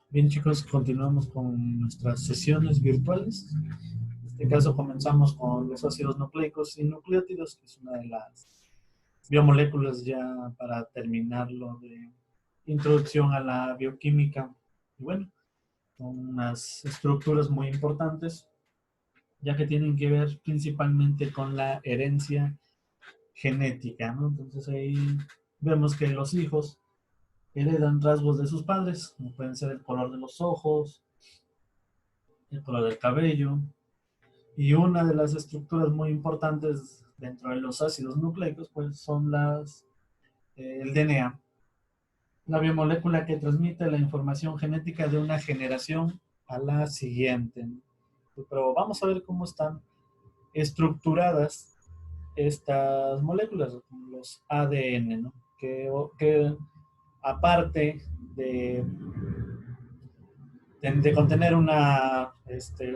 Bien, chicos, continuamos con nuestras sesiones virtuales. En este caso comenzamos con los ácidos nucleicos y nucleótidos, que es una de las biomoléculas ya para terminarlo de introducción a la bioquímica. Y bueno, son unas estructuras muy importantes, ya que tienen que ver principalmente con la herencia genética, ¿no? Entonces ahí vemos que los hijos heredan rasgos de sus padres, como pueden ser el color de los ojos, el color del cabello, y una de las estructuras muy importantes dentro de los ácidos nucleicos, pues son el DNA, la biomolécula que transmite la información genética de una generación a la siguiente. Pero vamos a ver cómo están estructuradas estas moléculas, los ADN, ¿no? Que aparte de contener un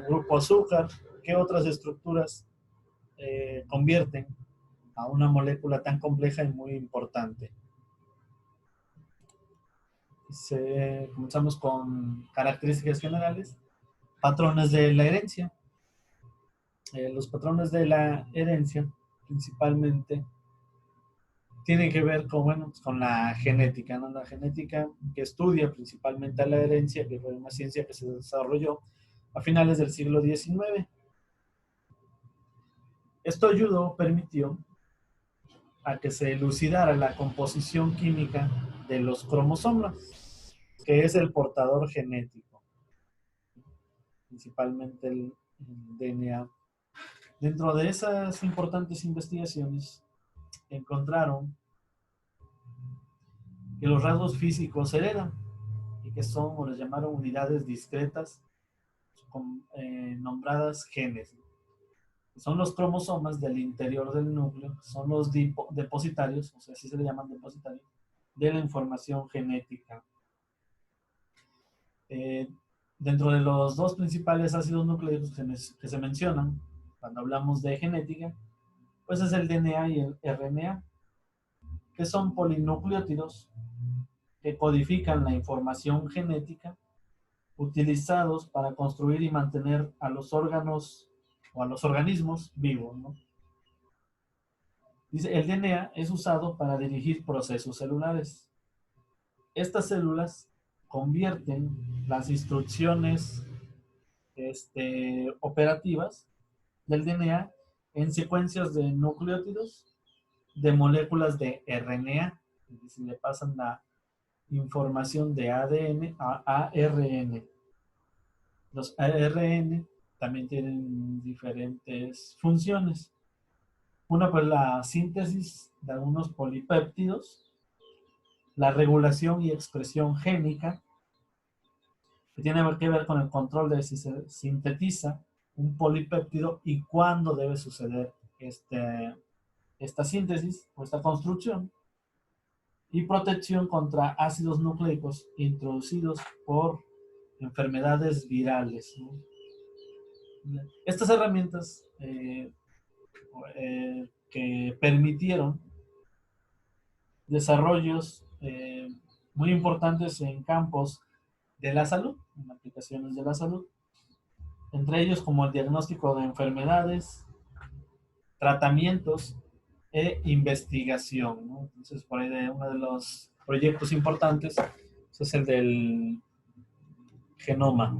grupo azúcar, ¿qué otras estructuras convierten a una molécula tan compleja y muy importante? Comenzamos con características generales, patrones de la herencia. Los patrones de la herencia principalmente tienen que ver con, bueno, con la genética, ¿no? La genética que estudia principalmente a la herencia, que fue una ciencia que se desarrolló a finales del siglo XIX. Esto ayudó, permitió a que se elucidara la composición química de los cromosomas, que es el portador genético, principalmente el DNA. Dentro de esas importantes investigaciones, encontraron que los rasgos físicos se heredan y que son, o les llamaron, unidades discretas nombradas genes. Son los cromosomas del interior del núcleo, son los depositarios, o sea, así se le llaman depositarios, de la información genética. Eh, Dentro de los dos principales ácidos nucleicos que se mencionan cuando hablamos de genética, pues es el DNA y el RNA, que son polinucleótidos que codifican la información genética utilizados para construir y mantener a los órganos o a los organismos vivos, ¿no? Dice, el DNA es usado para dirigir procesos celulares. Estas células convierten las instrucciones operativas del DNA en secuencias de nucleótidos de moléculas de RNA. Es decir, le pasan la información de ADN a ARN. Los ARN también tienen diferentes funciones. Una, pues la síntesis de algunos polipéptidos, la regulación y expresión génica, que tiene que ver con el control de si se sintetiza un polipéptido y cuándo debe suceder esta síntesis o esta construcción, y protección contra ácidos nucleicos introducidos por enfermedades virales, ¿no? Estas herramientas que permitieron desarrollos muy importantes en campos de la salud, en aplicaciones de la salud, entre ellos como el diagnóstico de enfermedades, tratamientos e investigación, ¿no? Entonces, por ahí uno de los proyectos importantes es el del genoma,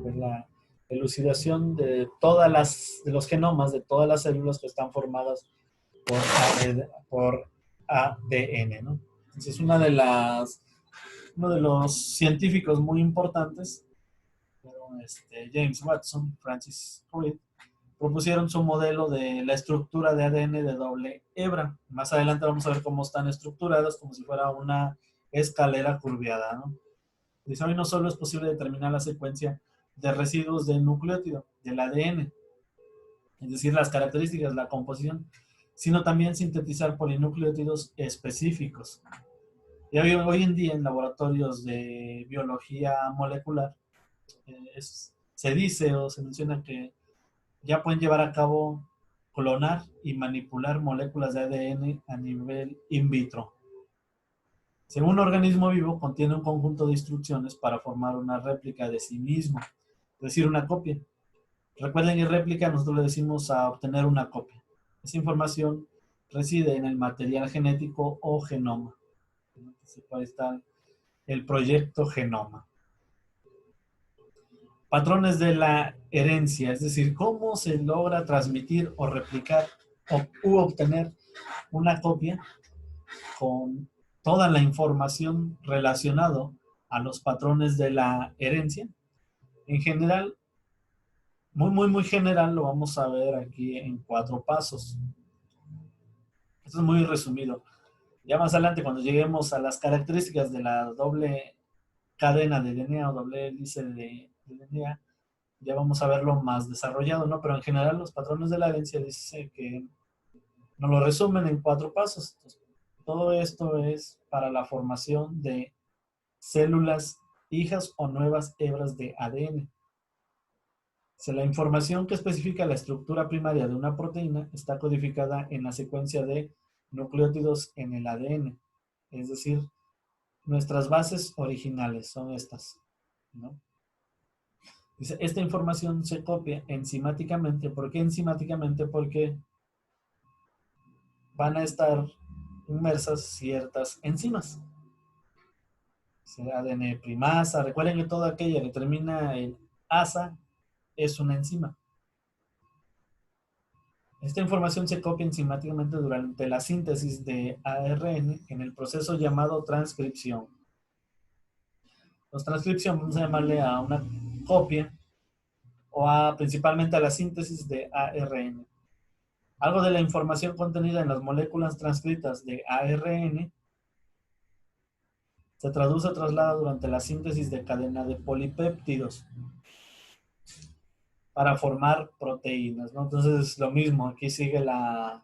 es la elucidación de los genomas de todas las células que están formadas por ADN, ¿no? Entonces, uno de los científicos muy importantes, James Watson, Francis Crick, propusieron su modelo de la estructura de ADN de doble hebra. Más adelante vamos a ver cómo están estructuradas, como si fuera una escalera curviada, ¿no? Dice, hoy no solo es posible determinar la secuencia de residuos del nucleótido, del ADN, es decir, las características, la composición, sino también sintetizar polinucleótidos específicos. Y hoy en día en laboratorios de biología molecular se dice o se menciona que ya pueden llevar a cabo clonar y manipular moléculas de ADN a nivel in vitro. Si un organismo vivo contiene un conjunto de instrucciones para formar una réplica de sí mismo, es decir, una copia. Recuerden que réplica nosotros le decimos a obtener una copia. Esa información reside en el material genético o genoma. Entonces, ahí está el proyecto Genoma. Patrones de la herencia, es decir, cómo se logra transmitir o replicar u obtener una copia con toda la información relacionada a los patrones de la herencia. En general, muy general, lo vamos a ver aquí en 4 pasos. Esto es muy resumido. Ya más adelante, cuando lleguemos a las características de la doble cadena de DNA o doble hélice de DNA, ya vamos a verlo más desarrollado, ¿no? Pero en general los patrones de la herencia dice que nos lo resumen en 4 pasos. Entonces, todo esto es para la formación de células hijas o nuevas hebras de ADN. Si la información que especifica la estructura primaria de una proteína está codificada en la secuencia de nucleótidos en el ADN, es decir, nuestras bases originales son estas, ¿no? Dice, esta información se copia enzimáticamente. ¿Por qué enzimáticamente? Porque van a estar inmersas ciertas enzimas. ADN primasa. Recuerden que toda aquella que termina en asa es una enzima. Esta información se copia enzimáticamente durante la síntesis de ARN en el proceso llamado transcripción. Los transcripción vamos a llamarle a una copia o principalmente a la síntesis de ARN. Algo de la información contenida en las moléculas transcritas de ARN se traduce o traslada durante la síntesis de cadena de polipéptidos para formar proteínas, ¿no? Entonces, lo mismo, aquí sigue la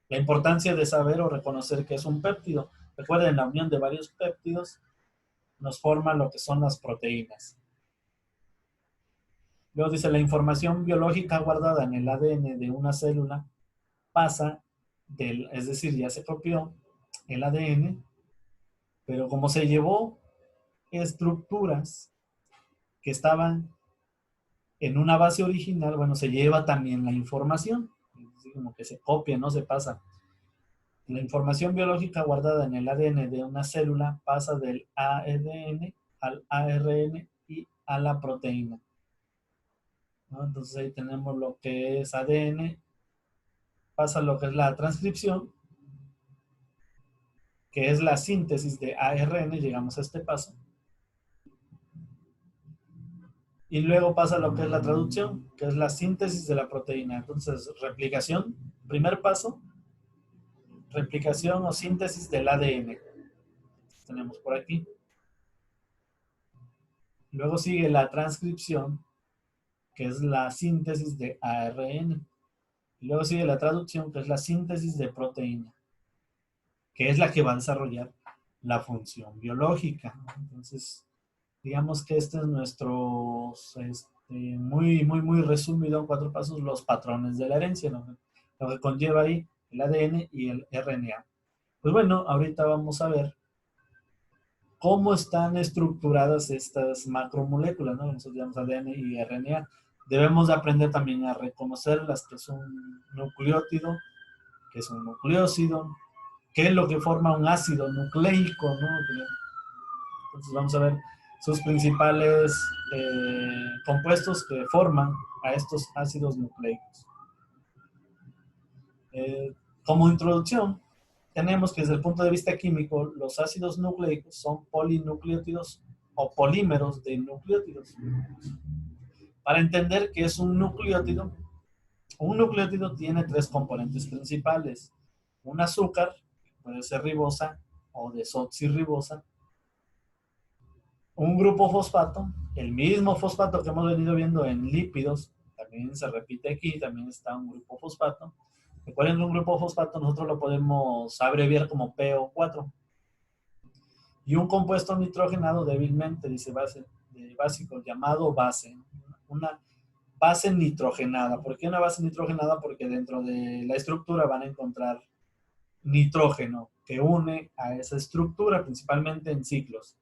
importancia de saber o reconocer que es un péptido. Recuerden, la unión de varios péptidos nos forma lo que son las proteínas. Luego dice, la información biológica guardada en el ADN de una célula pasa es decir, ya se copió el ADN, pero como se llevó estructuras que estaban en una base original, bueno, se lleva también la información, como que se copia, no se pasa. La información biológica guardada en el ADN de una célula pasa del ADN al ARN y a la proteína, ¿no? Entonces ahí tenemos lo que es ADN, pasa lo que es la transcripción, que es la síntesis de ARN, llegamos a este paso. Y luego pasa lo que es la traducción, que es la síntesis de la proteína. Entonces, replicación, primer paso, replicación o síntesis del ADN. Tenemos por aquí. Luego sigue la transcripción, que es la síntesis de ARN. Y luego sigue la traducción, que es la síntesis de proteína, que es la que va a desarrollar la función biológica. Entonces, digamos que este es nuestro, muy resumido en 4 pasos, los patrones de la herencia, ¿no? Lo que conlleva ahí el ADN y el RNA. Pues bueno, ahorita vamos a ver cómo están estructuradas estas macromoléculas, ¿no? Nosotros llamamos ADN y RNA. Debemos de aprender también a reconocer las que son nucleótido, que es un nucleócido, qué es lo que forma un ácido nucleico, ¿no? Entonces vamos a ver sus principales compuestos que forman a estos ácidos nucleicos. Como introducción, tenemos que desde el punto de vista químico, los ácidos nucleicos son polinucleótidos o polímeros de nucleótidos. Para entender qué es un nucleótido tiene 3 componentes principales. Un azúcar, que puede ser ribosa o desoxirribosa, un grupo fosfato, el mismo fosfato que hemos venido viendo en lípidos, también se repite aquí, también está un grupo fosfato. Recuerden que un grupo fosfato nosotros lo podemos abreviar como PO4. Y un compuesto nitrogenado débilmente, dice básico, llamado base. Una base nitrogenada. ¿Por qué una base nitrogenada? Porque dentro de la estructura van a encontrar nitrógeno que une a esa estructura, principalmente en ciclos.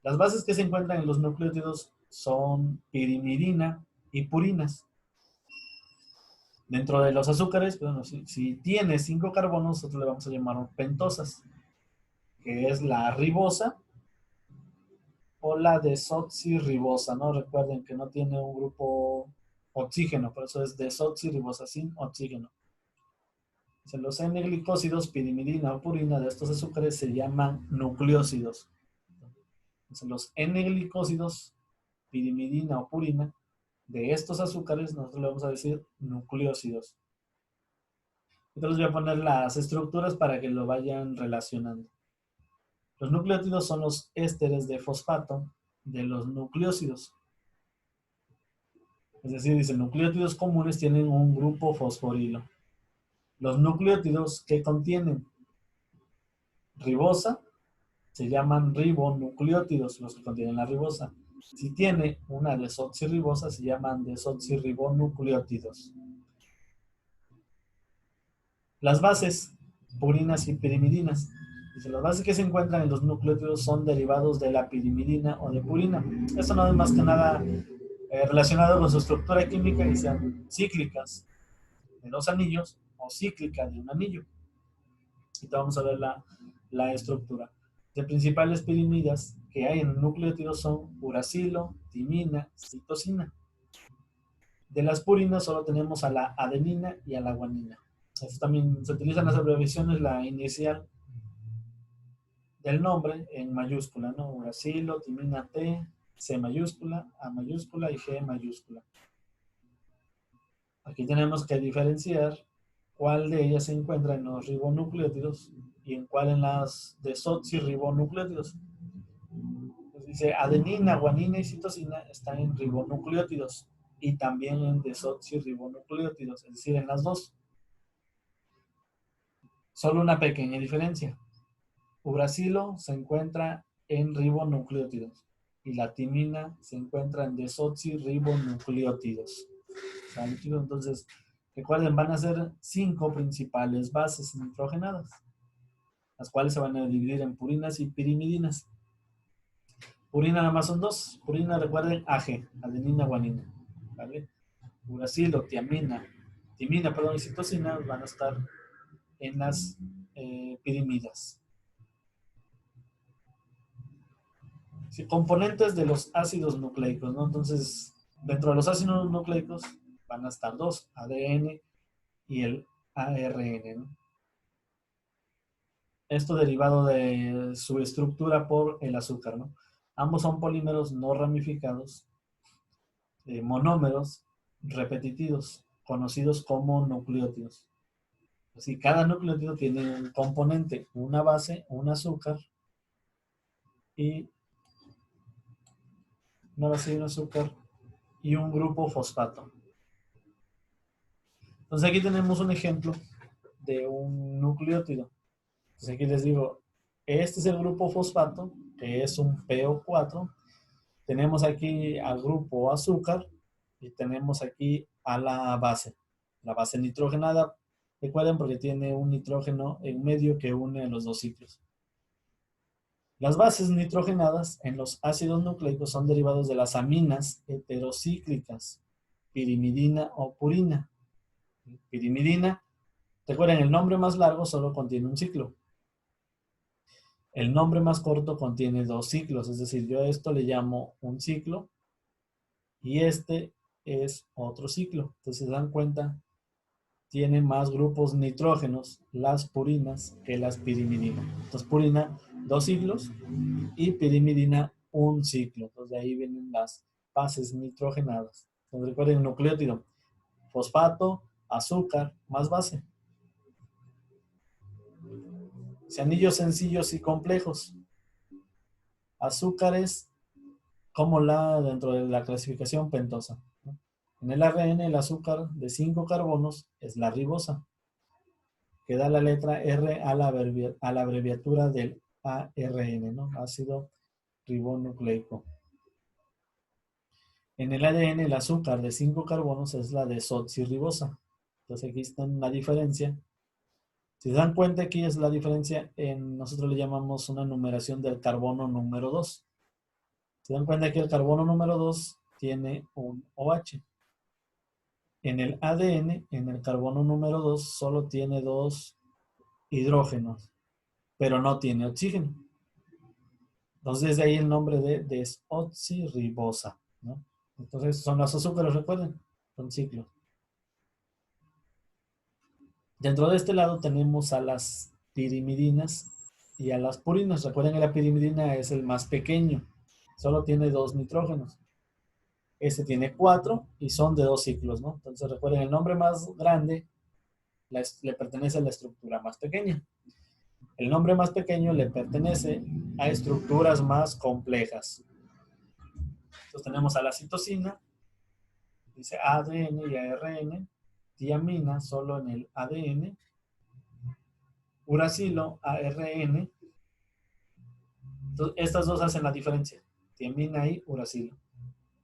Las bases que se encuentran en los nucleótidos son pirimidina y purinas. Dentro de los azúcares, bueno, si tiene 5 carbonos, nosotros le vamos a llamar pentosas, que es la ribosa o la desoxirribosa, ¿no? Recuerden que no tiene un grupo oxígeno, por eso es desoxirribosa sin oxígeno. Los N-glicósidos, pirimidina o purina de estos azúcares se llaman nucleósidos. Entonces, los N-glicósidos, pirimidina o purina de estos azúcares, nosotros le vamos a decir nucleósidos. Entonces les voy a poner las estructuras para que lo vayan relacionando. Los nucleótidos son los ésteres de fosfato de los nucleósidos. Es decir, dice, nucleótidos comunes tienen un grupo fosforilo. Los nucleótidos que contienen ribosa se llaman ribonucleótidos, los que contienen la ribosa. Si tiene una desoxirribosa, se llaman desoxirribonucleótidos. Las bases, purinas y pirimidinas. Dice, las bases que se encuentran en los nucleótidos son derivados de la pirimidina o de purina. Esto no es más que nada relacionado con su estructura química y sean cíclicas de 2 anillos o cíclica de un anillo. Y vamos a ver la estructura. De principales pirimidas que hay en nucleótidos son uracilo, timina, citosina. De las purinas solo tenemos a la adenina y a la guanina. Esto también se utilizan las abreviaciones, la inicial del nombre en mayúscula, ¿no? Uracilo, timina T, C mayúscula, A mayúscula y G mayúscula. Aquí tenemos que diferenciar cuál de ellas se encuentra en los ribonucleótidos y en cuál en las desoxirribonucleótidos. Pues dice, adenina, guanina y citosina están en ribonucleótidos y también en desoxirribonucleótidos, es decir, en las dos. Solo una pequeña diferencia. Uracilo se encuentra en ribonucleótidos y la timina se encuentra en desoxirribonucleótidos. Entonces, recuerden, van a ser 5 principales bases nitrogenadas, las cuales se van a dividir en purinas y pirimidinas. Purina nada más son 2. Purina, recuerden, AG, adenina, guanina. ¿Vale? Uracilo, timina, y citosina van a estar en las pirimidas. Sí, componentes de los ácidos nucleicos, ¿no? Entonces, dentro de los ácidos nucleicos van a estar 2, ADN y el ARN, ¿no? Esto derivado de su estructura por el azúcar, ¿no? Ambos son polímeros no ramificados, monómeros repetitivos, conocidos como nucleótidos. Así, cada nucleótido tiene un componente, una base, un azúcar y un grupo fosfato. Entonces aquí tenemos un ejemplo de un nucleótido. Entonces aquí les digo, este es el grupo fosfato, que es un PO4. Tenemos aquí al grupo azúcar y tenemos aquí a la base nitrogenada. Recuerden porque tiene un nitrógeno en medio que une los dos ciclos. Las bases nitrogenadas en los ácidos nucleicos son derivados de las aminas heterocíclicas, pirimidina o purina. Pirimidina, recuerden, el nombre más largo solo contiene un ciclo. El nombre más corto contiene 2 ciclos, es decir, yo a esto le llamo un ciclo y este es otro ciclo. Entonces, se dan cuenta, tiene más grupos nitrógenos las purinas que las pirimidinas. Entonces, purina, 2 ciclos y pirimidina, un ciclo. Entonces, de ahí vienen las bases nitrogenadas. Entonces, recuerden, nucleótido, fosfato, azúcar, más base. Anillos sencillos y complejos. Azúcares como dentro de la clasificación pentosa. En el ARN, el azúcar de 5 carbonos es la ribosa, que da la letra R a la abreviatura del ARN, ¿no? Ácido ribonucleico. En el ADN, el azúcar de 5 carbonos es la desoxirribosa. Entonces aquí está una diferencia Si se dan cuenta, aquí es la diferencia, nosotros le llamamos una numeración del carbono número 2. Se dan cuenta que el carbono número 2 tiene un OH. En el ADN, en el carbono número 2, solo tiene dos hidrógenos, pero no tiene oxígeno. Entonces, de ahí el nombre de desoxirribosa, ¿no? Entonces, son los azúcares, recuerden, son ciclos. Dentro de este lado tenemos a las pirimidinas y a las purinas. Recuerden que la pirimidina es el más pequeño, solo tiene dos nitrógenos. Este tiene cuatro y son de dos ciclos, ¿no? Entonces recuerden, el nombre más grande le pertenece a la estructura más pequeña. El nombre más pequeño le pertenece a estructuras más complejas. Entonces tenemos a la citosina, dice ADN y ARN, tiamina solo en el ADN, uracilo, ARN. Entonces, estas dos hacen la diferencia, tiamina y uracilo.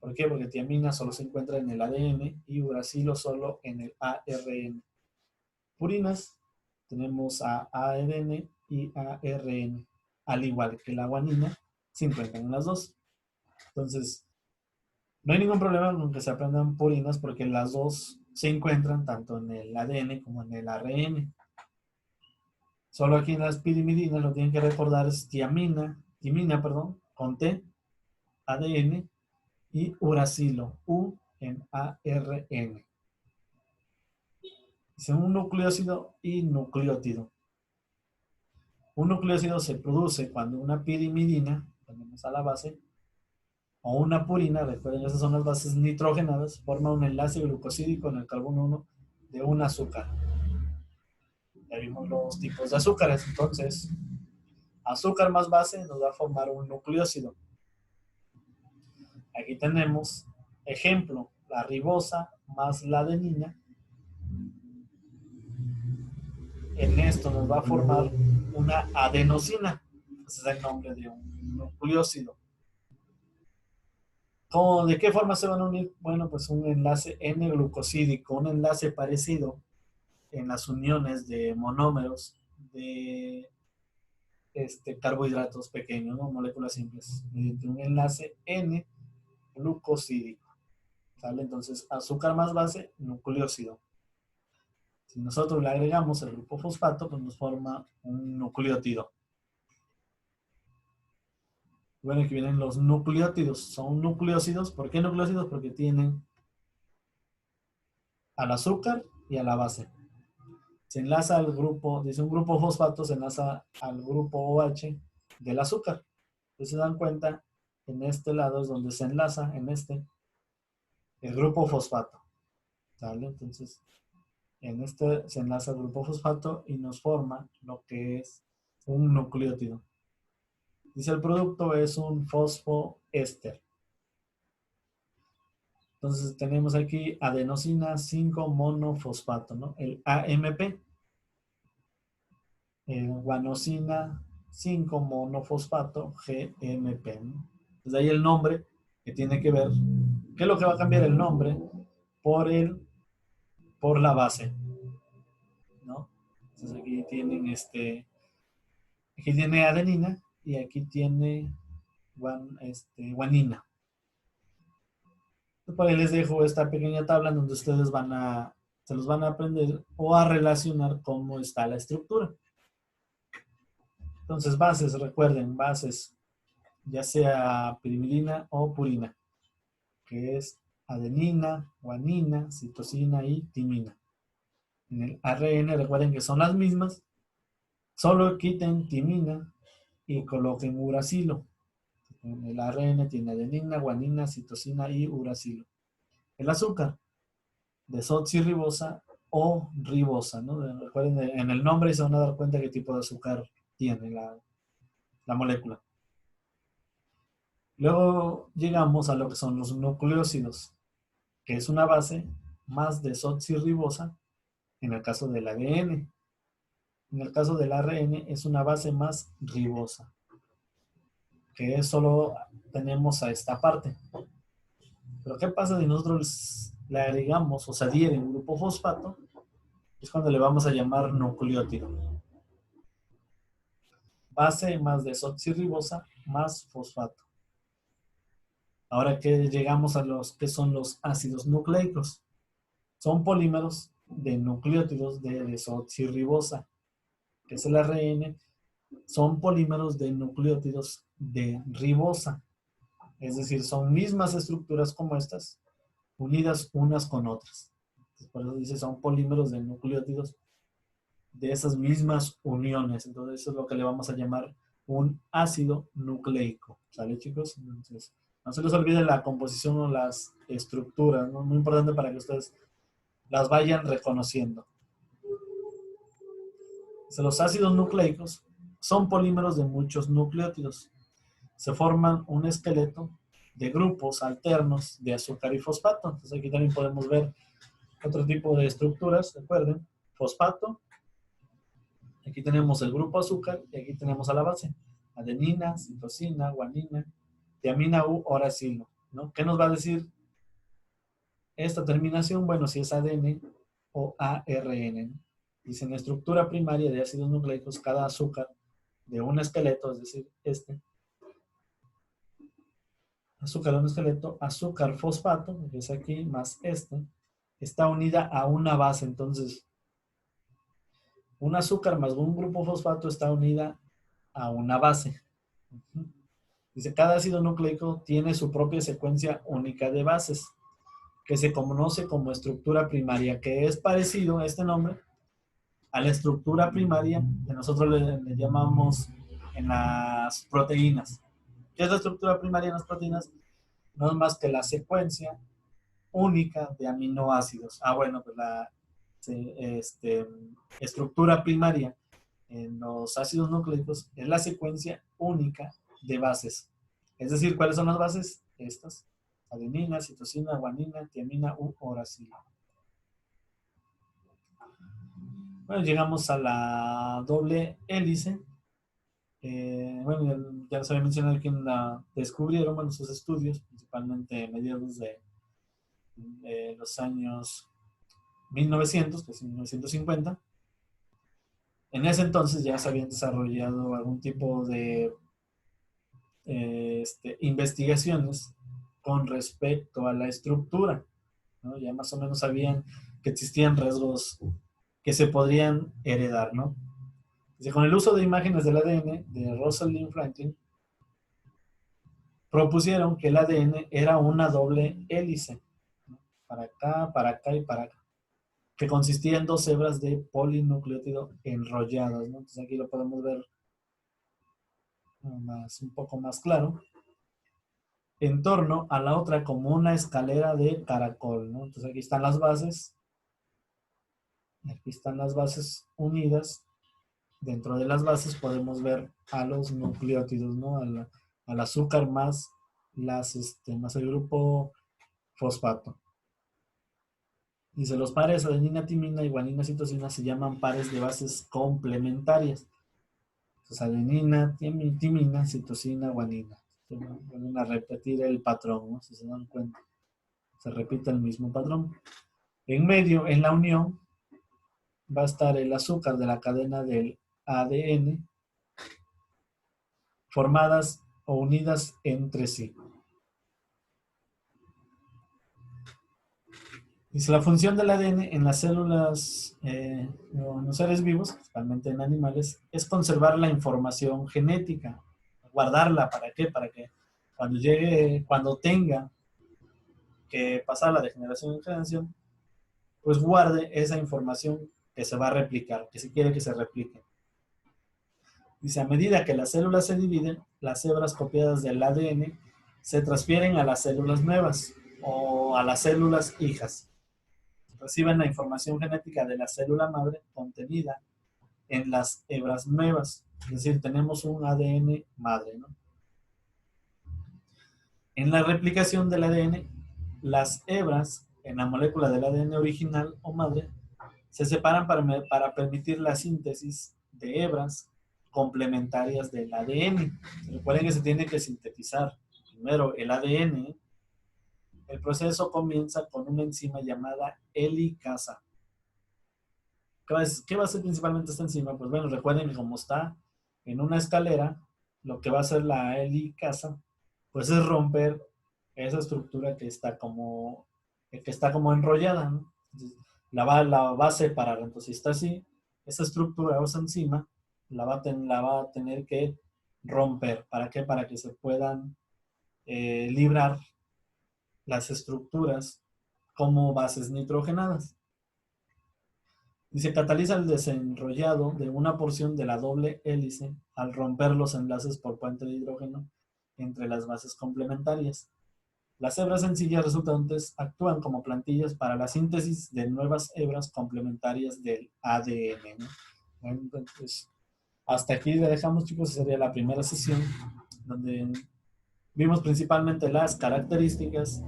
¿Por qué? Porque tiamina solo se encuentra en el ADN y uracilo solo en el ARN. Purinas, tenemos a ARN y ARN, al igual que la guanina, se encuentran en las dos. Entonces, no hay ningún problema con que se aprendan purinas porque las dos se encuentran tanto en el ADN como en el ARN. Solo aquí en las pirimidinas lo tienen que recordar es timina, con T, ADN y uracilo, U en ARN. Dice un nucleócido y nucleótido. Un nucleócido se produce cuando una pirimidina, tenemos a la base, o una purina, recuerden, esas son las bases nitrogenadas, forma un enlace glucosídico en el carbono 1 de un azúcar. Ya vimos los tipos de azúcares, entonces, azúcar más base nos va a formar un nucleócido. Aquí tenemos, ejemplo, la ribosa más la adenina. En esto nos va a formar una adenosina. Ese es el nombre de un nucleócido. ¿De qué forma se van a unir? Bueno, pues un enlace N-glucosídico, un enlace parecido en las uniones de monómeros de carbohidratos pequeños, ¿no? Moléculas simples, mediante un enlace N-glucosídico. ¿Sale? Entonces, azúcar más base, nucleócido. Si nosotros le agregamos el grupo fosfato, pues nos forma un nucleótido. Bueno, aquí vienen los nucleótidos. Son nucleócidos. ¿Por qué nucleócidos? Porque tienen al azúcar y a la base. Se enlaza al grupo, dice un grupo fosfato, se enlaza al grupo OH del azúcar. Entonces se dan cuenta, en este lado es donde se enlaza, en el grupo fosfato. ¿Sale? Entonces, en este se enlaza el grupo fosfato y nos forma lo que es un nucleótido. Dice el producto es un fosfoéster. Entonces tenemos aquí adenosina 5-monofosfato, ¿no? El AMP. Guanosina 5-monofosfato GMP, ¿no? Entonces ahí el nombre que tiene que ver, ¿qué es lo que va a cambiar el nombre? Por la base, ¿no? Entonces aquí tienen aquí tiene adenina y aquí tiene guanina. Por ahí les dejo esta pequeña tabla en donde ustedes se los van a aprender o a relacionar cómo está la estructura. Entonces, bases, recuerden, bases, ya sea pirimidina o purina, que es adenina, guanina, citosina y timina. En el ARN, recuerden que son las mismas, solo quiten timina y coloquen uracilo. En el ARN tiene adenina, guanina, citosina y uracilo. El azúcar, desoxirribosa o ribosa, ¿no? Recuerden, en el nombre se van a dar cuenta qué tipo de azúcar tiene la molécula. Luego llegamos a lo que son los nucleócidos, que es una base más desoxirribosa en el caso del ADN. En el caso del ARN es una base más ribosa, que solo tenemos a esta parte. Pero ¿qué pasa si nosotros le agregamos o se adhiere un grupo fosfato? Es cuando le vamos a llamar nucleótido. Base más desoxirribosa más fosfato. Ahora que llegamos a los que son los ácidos nucleicos. Son polímeros de nucleótidos de desoxirribosa, que es el ARN. Son polímeros de nucleótidos de ribosa. Es decir, son mismas estructuras como estas, unidas unas con otras. Entonces, por eso dice, son polímeros de nucleótidos de esas mismas uniones. Entonces, eso es lo que le vamos a llamar un ácido nucleico. ¿Sale, chicos? Entonces, no se les olvide la composición o las estructuras, ¿no? Muy importante para que ustedes las vayan reconociendo. Entonces, los ácidos nucleicos son polímeros de muchos nucleótidos. Se forman un esqueleto de grupos alternos de azúcar y fosfato. Entonces, aquí también podemos ver otro tipo de estructuras. Recuerden, fosfato. Aquí tenemos el grupo azúcar y aquí tenemos a la base. Adenina, citosina, guanina, tiamina u oracilo, ¿no? ¿Qué nos va a decir esta terminación? Bueno, si es ADN o ARN. Dice, en estructura primaria de ácidos nucleicos, cada azúcar de un esqueleto, es decir, azúcar de un esqueleto, azúcar fosfato, que es aquí, más está unida a una base. Entonces, un azúcar más un grupo fosfato está unida a una base. Dice, cada ácido nucleico tiene su propia secuencia única de bases, que se conoce como estructura primaria, que es parecido a este nombre a la estructura primaria que nosotros le llamamos en las proteínas. ¿Qué es la estructura primaria en las proteínas? No es más que la secuencia única de aminoácidos. Bueno, pues la estructura primaria en los ácidos nucleicos es la secuencia única de bases. Es decir, ¿cuáles son las bases? Estas. Adenina, citosina, guanina, tiamina u uracilo. Bueno, llegamos a la doble hélice. Bueno, ya les había mencionado quién la descubrieron, bueno, sus estudios, principalmente a mediados de los años 1900, que es 1950. En ese entonces ya se habían desarrollado algún tipo de investigaciones con respecto a la estructura, ¿no? Ya más o menos sabían que existían rasgos que se podrían heredar, ¿no? Dice, con el uso de imágenes del ADN de Rosalind Franklin, propusieron que el ADN era una doble hélice, ¿no? Para acá y para acá, que consistía en dos hebras de polinucleótido enrolladas, ¿no? Entonces aquí lo podemos ver un poco más claro, en torno a la otra como una escalera de caracol, ¿no? Entonces aquí están las bases unidas. Dentro de las bases podemos ver a los nucleótidos, ¿no? Al azúcar más más el grupo fosfato. Dice, los pares adenina, timina y guanina, citosina se llaman pares de bases complementarias. Entonces, adenina, timina, citosina, guanina. Van a repetir el patrón, ¿no? Si se dan cuenta, se repite el mismo patrón. En medio, en la unión, va a estar el azúcar de la cadena del ADN, formadas o unidas entre sí. Dice, la función del ADN en las células, en los seres vivos, principalmente en animales, es conservar la información genética, guardarla. ¿Para qué? Para que cuando tenga que pasar la de generación en generación, pues guarde esa información que se va a replicar, que se quiere que se replique. Dice, a medida que las células se dividen, las hebras copiadas del ADN se transfieren a las células nuevas o a las células hijas. Reciben la información genética de la célula madre contenida en las hebras nuevas. Es decir, tenemos un ADN madre, ¿no? En la replicación del ADN, las hebras en la molécula del ADN original o madre se separan para permitir la síntesis de hebras complementarias del ADN. Recuerden que se tiene que sintetizar primero el ADN. El proceso comienza con una enzima llamada helicasa. ¿Qué va a hacer principalmente esta enzima? Pues bueno, recuerden que como está en una escalera, lo que va a hacer la helicasa, pues es romper esa estructura que está como enrollada, ¿no? Entonces, la va a separar. Entonces, si está así, esa estructura o esa enzima la va a tener que romper. ¿Para qué? Para que se puedan librar las estructuras como bases nitrogenadas. Dice, cataliza el desenrollado de una porción de la doble hélice al romper los enlaces por puente de hidrógeno entre las bases complementarias. Las hebras sencillas resultantes actúan como plantillas para la síntesis de nuevas hebras complementarias del ADN, ¿no? Bueno, entonces, hasta aquí le dejamos, chicos. Sería la primera sesión donde vimos principalmente las características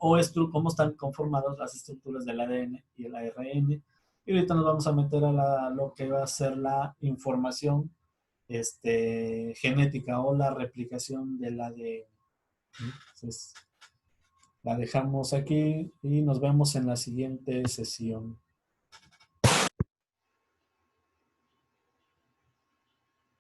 o cómo están conformadas las estructuras del ADN y el ARN. Y ahorita nos vamos a meter a lo que va a ser la información genética o la replicación del ADN. Entonces, la dejamos aquí y nos vemos en la siguiente sesión.